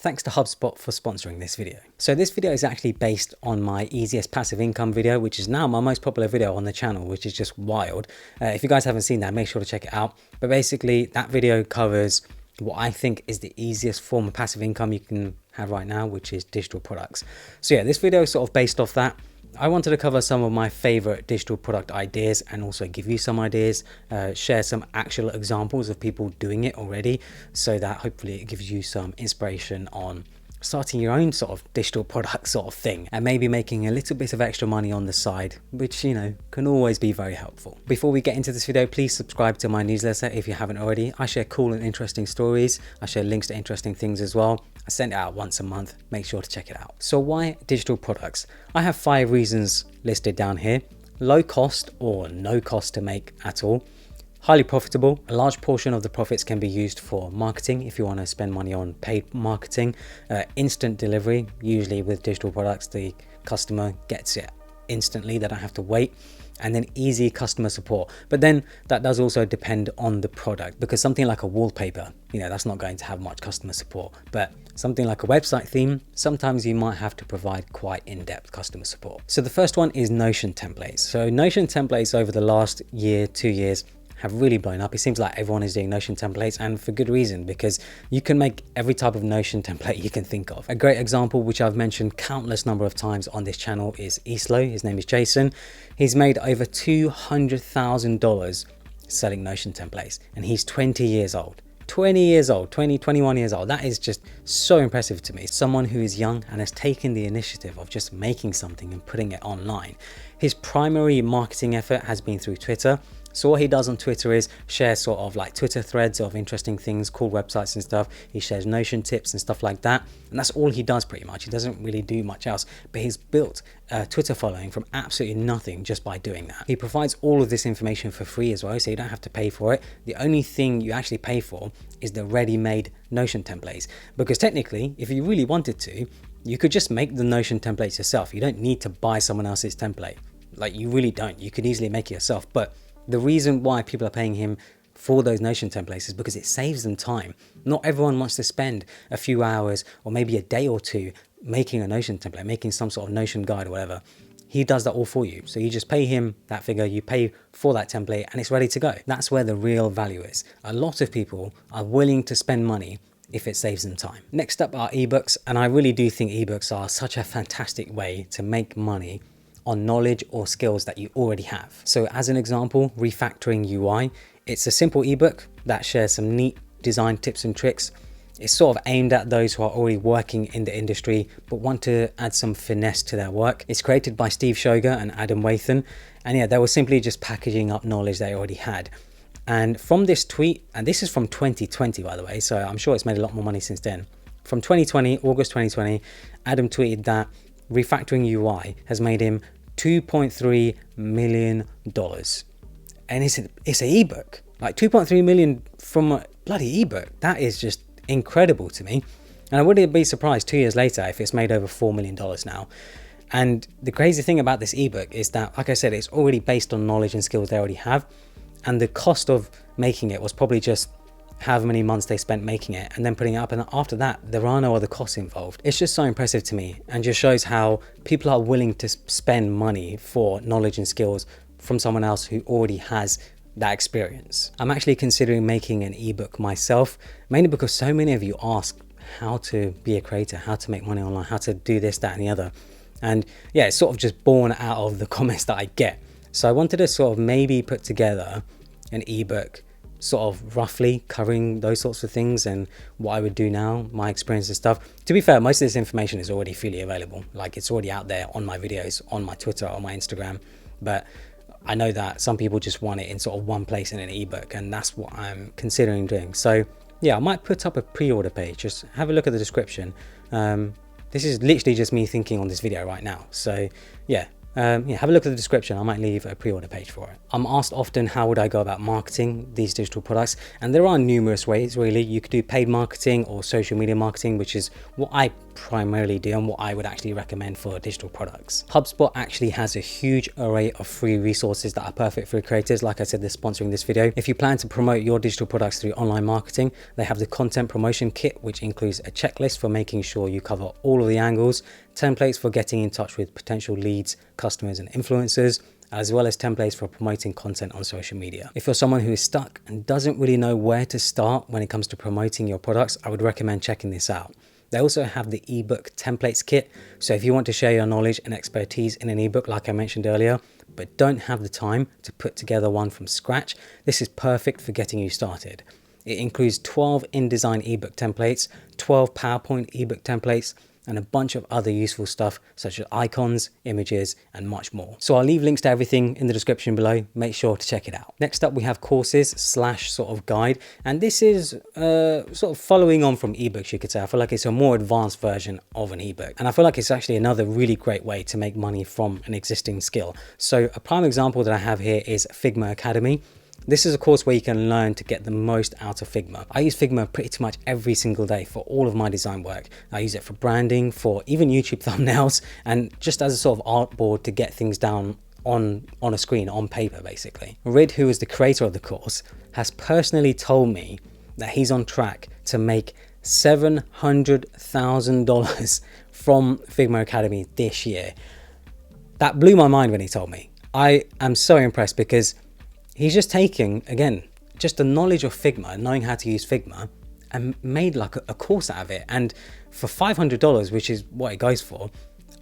Thanks to HubSpot for sponsoring this video. So this video is actually based on my easiest passive income video, which is now my most popular video on the channel, which is just wild. If you guys haven't seen that, make sure to check it out. But basically that video covers what I think is the easiest form of passive income you can have right now, which is digital products. So yeah, this video is sort of based off that. I wanted to cover some of my favorite digital product ideas and also give you some ideas, share some actual examples of people doing it already, so that hopefully it gives you some inspiration on starting your own sort of digital product sort of thing and maybe making a little bit of extra money on the side, which, you know, can always be very helpful. Before we get into this video, please subscribe to my newsletter if you haven't already. I share cool and interesting stories. I share links to interesting things as well. I send it out once a month. Make sure to check it out. So why digital products? I have 5 reasons listed down here. Low cost or no cost to make at all. Highly profitable. A large portion of the profits can be used for marketing if you want to spend money on paid marketing. Instant delivery. Usually with digital products, the customer gets it instantly. They don't have to wait. And then easy customer support. But then that does also depend on the product, because something like a wallpaper, you know, that's not going to have much customer support. But something like a website theme, sometimes you might have to provide quite in-depth customer support. So the first one is Notion templates. So Notion templates over the last year, 2 years, have really blown up. It seems like everyone is doing Notion templates, and for good reason, because you can make every type of Notion template you can think of. A great example, which I've mentioned countless number of times on this channel, is Islo. His name is Jason. He's made over $200,000 selling Notion templates, and he's 20 years old. 21 years old. That is just so impressive to me. Someone who is young and has taken the initiative of just making something and putting it online. His primary marketing effort has been through Twitter. So what he does on Twitter is share sort of like Twitter threads of interesting things, cool websites and stuff. He shares Notion tips and stuff like that. And that's all he does pretty much. He doesn't really do much else, but he's built a Twitter following from absolutely nothing just by doing that. He provides all of this information for free as well, so you don't have to pay for it. The only thing you actually pay for is the ready-made Notion templates. Because technically, if you really wanted to, you could just make the Notion templates yourself. You don't need to buy someone else's template. Like, you really don't. You could easily make it yourself. But the reason why people are paying him for those Notion templates is because it saves them time. Not everyone wants to spend a few hours or maybe a day or two making a Notion template, making some sort of Notion guide or whatever. He does that all for you. So you just pay him that figure, you pay for that template, and it's ready to go. That's where the real value is. A lot of people are willing to spend money if it saves them time. Next up are eBooks, and I really do think eBooks are such a fantastic way to make money on knowledge or skills that you already have. So as an example, refactoring UI. It's a simple ebook that shares some neat design tips and tricks. It's sort of aimed at those who are already working in the industry but want to add some finesse to their work. It's created by Steve Shoger and Adam Wathan. And yeah, they were simply just packaging up knowledge they already had. And from this tweet, and this is from 2020 by the way, so I'm sure it's made a lot more money since then. From 2020, August 2020, Adam tweeted that refactoring UI has made him $2.3 million. And it's an ebook. Like 2.3 million from a bloody ebook. That is just incredible to me. And I wouldn't be surprised 2 years later if it's made over $4 million now. And the crazy thing about this ebook is that, like I said, it's already based on knowledge and skills they already have. And the cost of making it was probably just however many months they spent making it and then putting it up, and after that there are no other costs involved. It's just so impressive to me and just shows how people are willing to spend money for knowledge and skills from someone else who already has that experience. I'm actually considering making an ebook myself, mainly because so many of you ask how to be a creator, how to make money online, how to do this, that and the other. And yeah, it's sort of just born out of the comments that I get. So I wanted to sort of maybe put together an ebook sort of roughly covering those sorts of things and what I would do now, my experience and stuff. To be fair, most of this information is already freely available. Like, it's already out there on my videos, on my Twitter, on my Instagram. But I know that some people just want it in sort of one place in an ebook, and that's what I'm considering doing. So yeah, I might put up a pre-order page. Just have a look at the description. This is literally just me thinking on this video right now. So yeah, have a look at the description. I might leave a pre-order page for it. I'm asked often how would I go about marketing these digital products, and there are numerous ways really. You could do paid marketing or social media marketing, which is what I primarily do and what I would actually recommend for digital products. HubSpot actually has a huge array of free resources that are perfect for creators. Like I said, they're sponsoring this video. If you plan to promote your digital products through online marketing, they have the content promotion kit, which includes a checklist for making sure you cover all of the angles, templates for getting in touch with potential leads, customers and influencers, as well as templates for promoting content on social media. If you're someone who is stuck and doesn't really know where to start when it comes to promoting your products, I would recommend checking this out. They also have the ebook templates kit. So if you want to share your knowledge and expertise in an ebook, like I mentioned earlier, but don't have the time to put together one from scratch, this is perfect for getting you started. It includes 12 InDesign ebook templates, 12 PowerPoint ebook templates, and a bunch of other useful stuff such as icons, images, and much more. So I'll leave links to everything in the description below. Make sure to check it out. Next up, we have courses slash sort of guide. And this is sort of following on from ebooks, you could say. I feel like it's a more advanced version of an ebook. And I feel like it's actually another really great way to make money from an existing skill. So a prime example that I have here is Figma Academy. This is a course where you can learn to get the most out of Figma. I use Figma pretty much every single day for all of my design work. I use it for branding, for even YouTube thumbnails, and just as a sort of artboard to get things down on a screen, on paper basically. Rid, who is the creator of the course, has personally told me that he's on track to make $700,000 from Figma Academy this year. That blew my mind when he told me. I am so impressed because he's just taking, again, just the knowledge of Figma, knowing how to use Figma, and made like a course out of it. And for $500, which is what it goes for,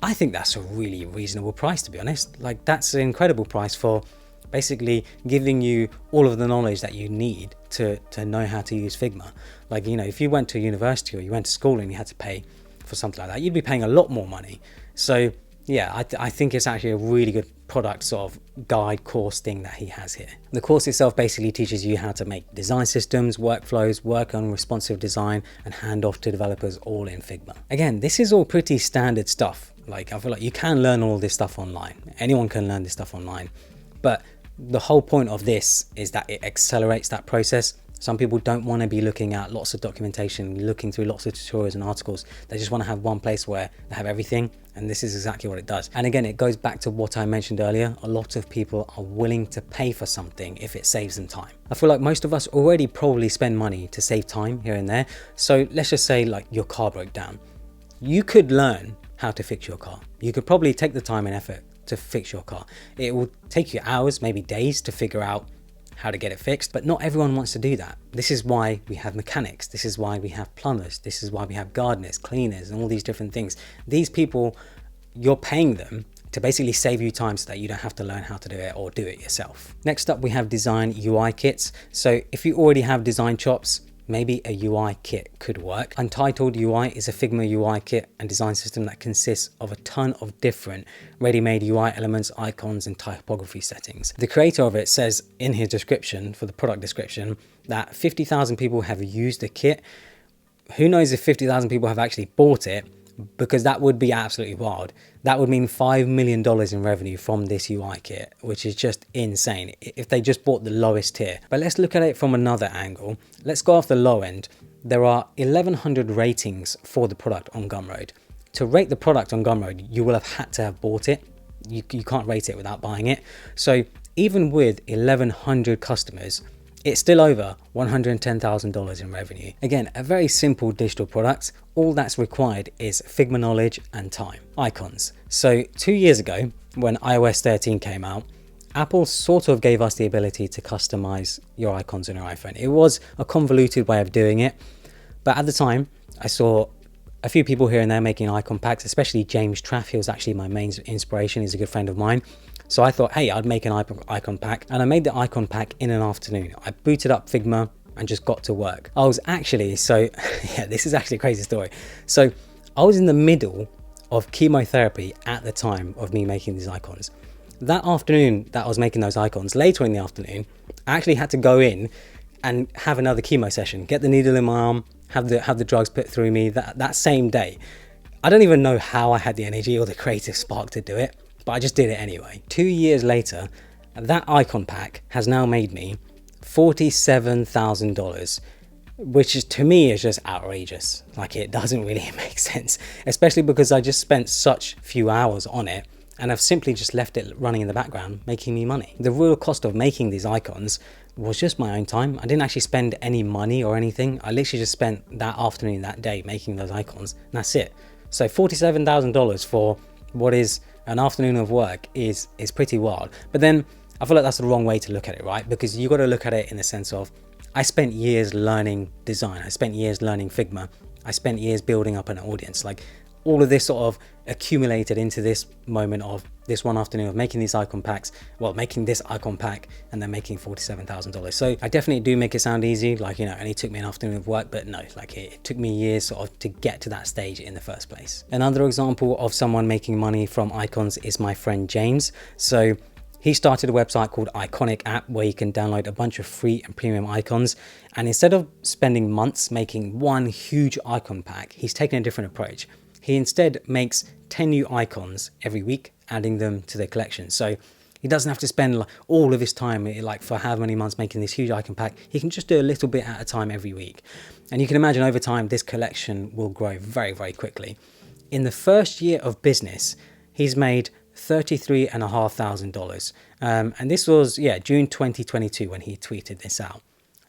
I think that's a really reasonable price, to be honest. Like, that's an incredible price for basically giving you all of the knowledge that you need to know how to use Figma. Like, you know, if you went to university or you went to school and you had to pay for something like that, you'd be paying a lot more money. So yeah, I think it's actually a really good product sort of guide course thing that he has here. The course itself basically teaches you how to make design systems, workflows, work on responsive design, and hand off to developers all in Figma. Again, this is all pretty standard stuff. Like, I feel like you can learn all this stuff online. Anyone can learn this stuff online. But the whole point of this is that it accelerates that process. Some people don't want to be looking at lots of documentation, looking through lots of tutorials and articles. They just want to have one place where they have everything, and this is exactly what it does. And again, it goes back to what I mentioned earlier. A lot of people are willing to pay for something if it saves them time. I feel like most of us already probably spend money to save time here and there. So let's just say like your car broke down. You could learn how to fix your car. You could probably take the time and effort to fix your car. It will take you hours, maybe days to figure out how to get it fixed, but not everyone wants to do that. This is why we have mechanics. This is why we have plumbers. This is why we have gardeners, cleaners, and all these different things. These people, you're paying them to basically save you time so that you don't have to learn how to do it or do it yourself. Next up, we have design UI kits. So if you already have design chops, maybe a UI kit could work. Untitled UI is a Figma UI kit and design system that consists of a ton of different ready-made UI elements, icons, and typography settings. The creator of it says in his description, for the product description, that 50,000 people have used the kit. Who knows if 50,000 people have actually bought it, because that would be absolutely wild. That would mean $5 million in revenue from this UI kit, which is just insane if they just bought the lowest tier. But let's look at it from another angle. Let's go off the low end. There are 1,100 ratings for the product on Gumroad. To rate the product on Gumroad, you will have had to have bought it. You can't rate it without buying it. So even with 1,100 customers, it's still over $110,000 in revenue. Again, a very simple digital product. All that's required is Figma knowledge and time. Icons. So 2 years ago, when iOS 13 came out, Apple sort of gave us the ability to customize your icons on your iPhone. It was a convoluted way of doing it, but at the time, I saw a few people here and there making icon packs, especially James Traff. He was actually my main inspiration. He's a good friend of mine. So I thought, hey, I'd make an icon pack, and I made the icon pack in an afternoon. I booted up Figma and just got to work. I was actually, yeah, this is actually a crazy story. So I was in the middle of chemotherapy at the time of me making these icons. That afternoon that I was making those icons, later in the afternoon, I actually had to go in and have another chemo session, get the needle in my arm, have the drugs put through me that same day. I don't even know how I had the energy or the creative spark to do it, but I just did it anyway. 2 years later, that icon pack has now made me $47,000 which is, to me, is just outrageous. Like, it doesn't really make sense, especially because I just spent such few hours on it and I've simply just left it running in the background, making me money. The real cost of making these icons was just my own time. I didn't actually spend any money or anything. I literally just spent that afternoon, that day, making those icons, and that's it. So $47,000 for what is an afternoon of work is pretty wild. But then I feel like that's the wrong way to look at it, right? Because you got to look at it in the sense of, I spent years learning design. I spent years learning Figma. I spent years building up an audience. Like, all of this sort of accumulated into this moment of this one afternoon of making these icon packs, well, making this icon pack and then making $47,000. So I definitely do make it sound easy, like, you know, it only took me an afternoon of work, but no, like it took me years sort of to get to that stage in the first place. Another example of someone making money from icons is my friend James. So he started a website called Iconic App where you can download a bunch of free and premium icons. And instead of spending months making one huge icon pack, he's taken a different approach. He instead makes 10 new icons every week, adding them to the collection. So he doesn't have to spend all of his time, like for how many months, making this huge icon pack. He can just do a little bit at a time every week. And you can imagine over time, this collection will grow very, very quickly. In the first year of business, he's made $33,500. And this was, June 2022 when he tweeted this out.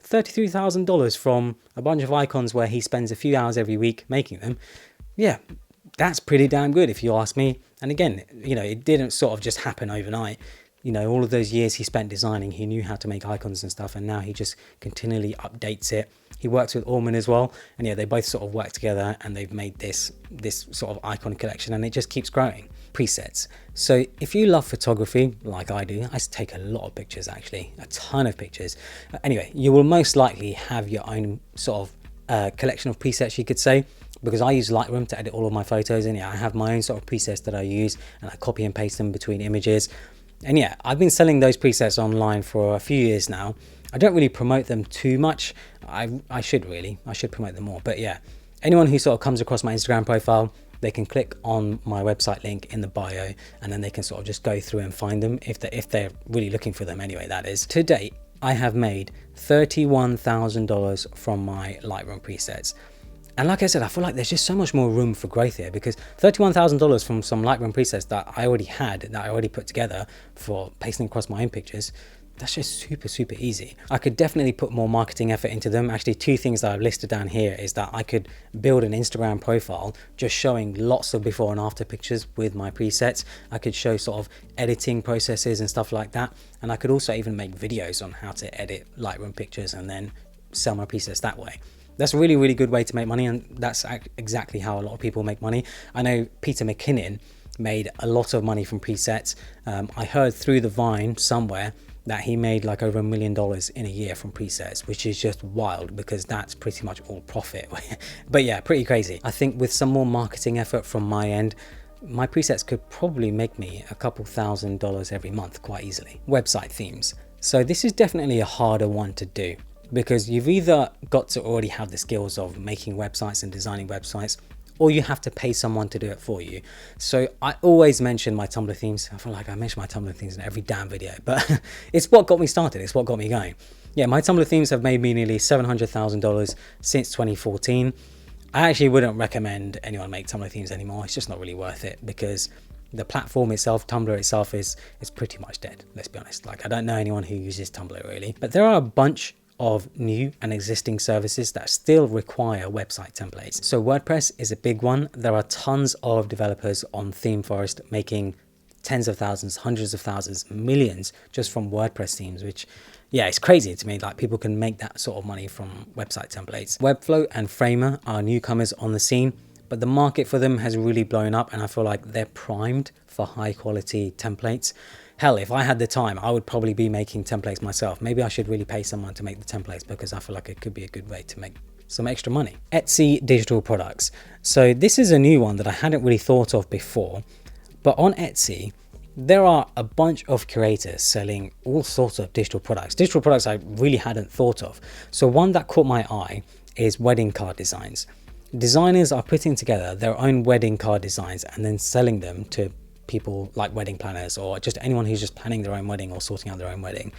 $33,000 from a bunch of icons where he spends a few hours every week making them. Yeah, that's pretty damn good if you ask me. And again, you know, it didn't sort of just happen overnight. You know, all of those years he spent designing, he knew how to make icons and stuff, and now he just continually updates it. He works with Orman as well, and yeah, they both sort of work together and they've made this sort of icon collection, and it just keeps growing. Presets. So if you love photography like I do, I take a lot of pictures, actually, a ton of pictures. Anyway, you will most likely have your own sort of collection of presets, you could say, because I use Lightroom to edit all of my photos, and yeah, I have my own sort of presets that I use, and I copy and paste them between images. And yeah, I've been selling those presets online for a few years now. I don't really promote them too much. I should promote them more. But yeah, anyone who sort of comes across my Instagram profile, they can click on my website link in the bio, and then they can sort of just go through and find them if they're really looking for them anyway, that is. To date, I have made $31,000 from my Lightroom presets. And like I said, I feel like there's just so much more room for growth here, because $31,000 from some Lightroom presets that I already had, that I already put together for pasting across my own pictures, that's just super, super easy. I could definitely put more marketing effort into them. Actually, two things that I've listed down here is that I could build an Instagram profile just showing lots of before and after pictures with my presets. I could show sort of editing processes and stuff like that. And I could also even make videos on how to edit Lightroom pictures and then sell my presets that way. That's a really, really good way to make money, and that's exactly how a lot of people make money. I know Peter McKinnon made a lot of money from presets. I heard through the Vine somewhere that he made like over $1 million in a year from presets, which is just wild because that's pretty much all profit. But yeah, pretty crazy. I think with some more marketing effort from my end, my presets could probably make me a couple $1,000s every month quite easily. Website themes. So this is definitely a harder one to do, because you've either got to already have the skills of making websites and designing websites, or you have to pay someone to do it for you. So I always mention my Tumblr themes. I feel like I mention my Tumblr themes in every damn video, but it's what got me started. It's what got me going. Yeah, my Tumblr themes have made me nearly $700,000 since 2014. I actually wouldn't recommend anyone make Tumblr themes anymore. It's just not really worth it, because the platform itself, Tumblr itself, is pretty much dead. Let's be honest. Like, I don't know anyone who uses Tumblr really, but there are a bunch of new and existing services that still require website templates. So WordPress is a big one. There are tons of developers on ThemeForest making tens of thousands, hundreds of thousands, millions just from WordPress themes, which, yeah, it's crazy to me. Like, people can make that sort of money from website templates. Webflow and Framer are newcomers on the scene, but the market for them has really blown up, and I feel like they're primed for high quality templates. Hell, if I had the time, I would probably be making templates myself. Maybe I should really pay someone to make the templates, because I feel like it could be a good way to make some extra money. Etsy digital products. So this is a new one that I hadn't really thought of before, but on Etsy, there are a bunch of creators selling all sorts of digital products I really hadn't thought of. So one that caught my eye is wedding card designs. Designers are putting together their own wedding card designs and then selling them to people like wedding planners, or just anyone who's just planning their own wedding or sorting out their own wedding.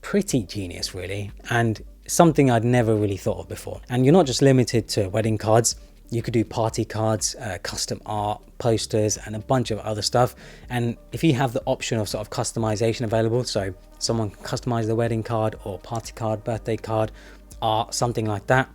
Pretty genius, really. And something I'd never really thought of before. And you're not just limited to wedding cards. You could do party cards, custom art, posters, and a bunch of other stuff. And if you have the option of sort of customization available, so someone can customize the wedding card or party card, birthday card, art, something like that,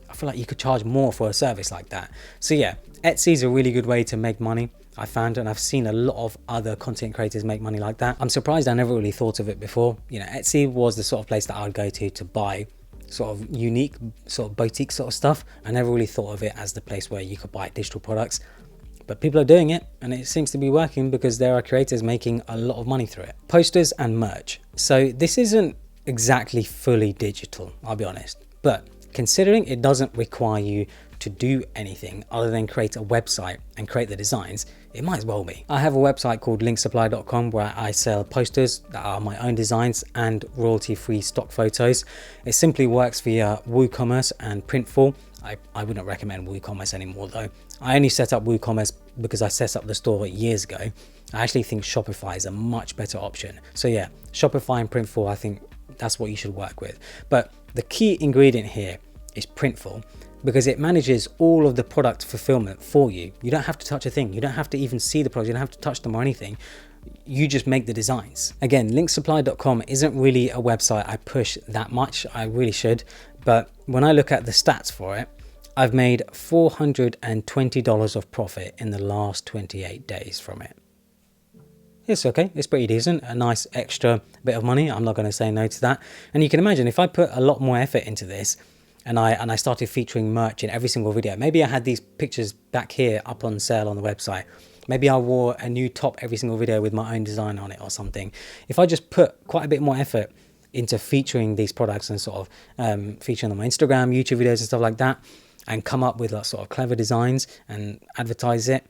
I feel like you could charge more for a service like that. So yeah, Etsy is a really good way to make money, I found, and I've seen a lot of other content creators make money like that. I'm surprised I never really thought of it before. You know, Etsy was the sort of place that I would go to buy sort of unique, sort of boutique sort of stuff. I never really thought of it as the place where you could buy digital products, but people are doing it and it seems to be working because there are creators making a lot of money through it. Posters and merch. So this isn't exactly fully digital, I'll be honest, but considering it doesn't require you to do anything other than create a website and create the designs, it might as well be. I have a website called linksupply.com where I sell posters that are my own designs and royalty-free stock photos. It simply works via WooCommerce and Printful. I wouldn't recommend WooCommerce anymore though. I only set up WooCommerce because I set up the store years ago. I actually think Shopify is a much better option. So yeah, Shopify and Printful, I think that's what you should work with. But the key ingredient here is Printful, because it manages all of the product fulfillment for you. You don't have to touch a thing. You don't have to even see the products. You don't have to touch them or anything. You just make the designs. Again, linksupply.com isn't really a website I push that much. I really should. But when I look at the stats for it, I've made $420 of profit in the last 28 days from it. It's okay, it's pretty decent, a nice extra bit of money. I'm not going to say no to that. And you can imagine if I put a lot more effort into this and I started featuring merch in every single video, maybe I had these pictures back here up on sale on the website. Maybe I wore a new top every single video with my own design on it or something. If I just put quite a bit more effort into featuring these products and sort of featuring them on Instagram, YouTube videos and stuff like that, and come up with like sort of clever designs and advertise it,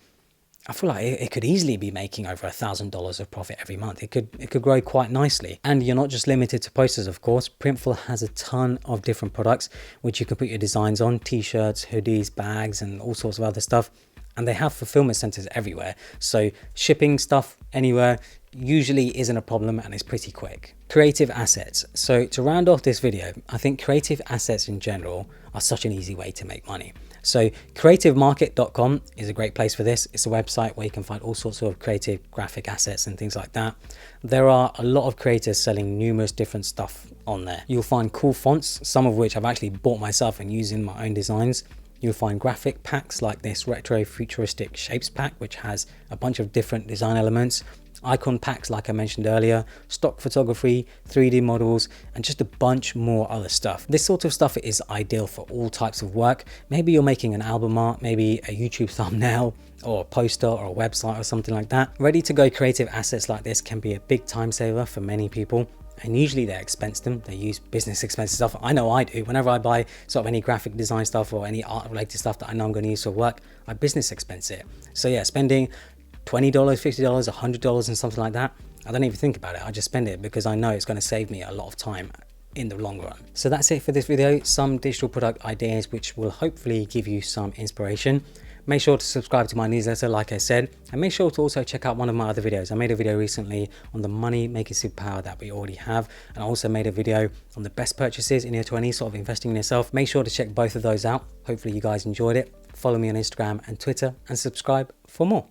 I feel like it could easily be making over $1,000 of profit every month. It could grow quite nicely. And you're not just limited to posters, of course. Printful has a ton of different products which you can put your designs on: t-shirts, hoodies, bags, and all sorts of other stuff. And they have fulfillment centers everywhere. So shipping stuff anywhere usually isn't a problem and it's pretty quick. Creative assets. So to round off this video, I think creative assets in general are such an easy way to make money. So creativemarket.com is a great place for this. It's a website where you can find all sorts of creative graphic assets and things like that. There are a lot of creators selling numerous different stuff on there. You'll find cool fonts, some of which I've actually bought myself and used in my own designs. You'll find graphic packs like this retro futuristic shapes pack, which has a bunch of different design elements. Icon packs like I mentioned earlier, stock photography, 3D models, and just a bunch more other stuff. This sort of stuff is ideal for all types of work. Maybe you're making an album art, maybe a YouTube thumbnail, or a poster or a website or something like that. Ready to go creative assets like this can be a big time saver for many people. And usually they expense them. They use business expensive stuff. I know I do. Whenever I buy sort of any graphic design stuff or any art related stuff that I know I'm going to use for work, I business expense it. So yeah, spending $20, $50, $100 and something like that, I don't even think about it. I just spend it because I know it's going to save me a lot of time in the long run. So that's it for this video. Some digital product ideas which will hopefully give you some inspiration. Make sure to subscribe to my newsletter, like I said, and make sure to also check out one of my other videos. I made a video recently on the money making superpower that we already have, and I also made a video on the best purchases in your 20s, sort of investing in yourself. Make sure to check both of those out. Hopefully you guys enjoyed it. Follow me on Instagram and Twitter and subscribe for more.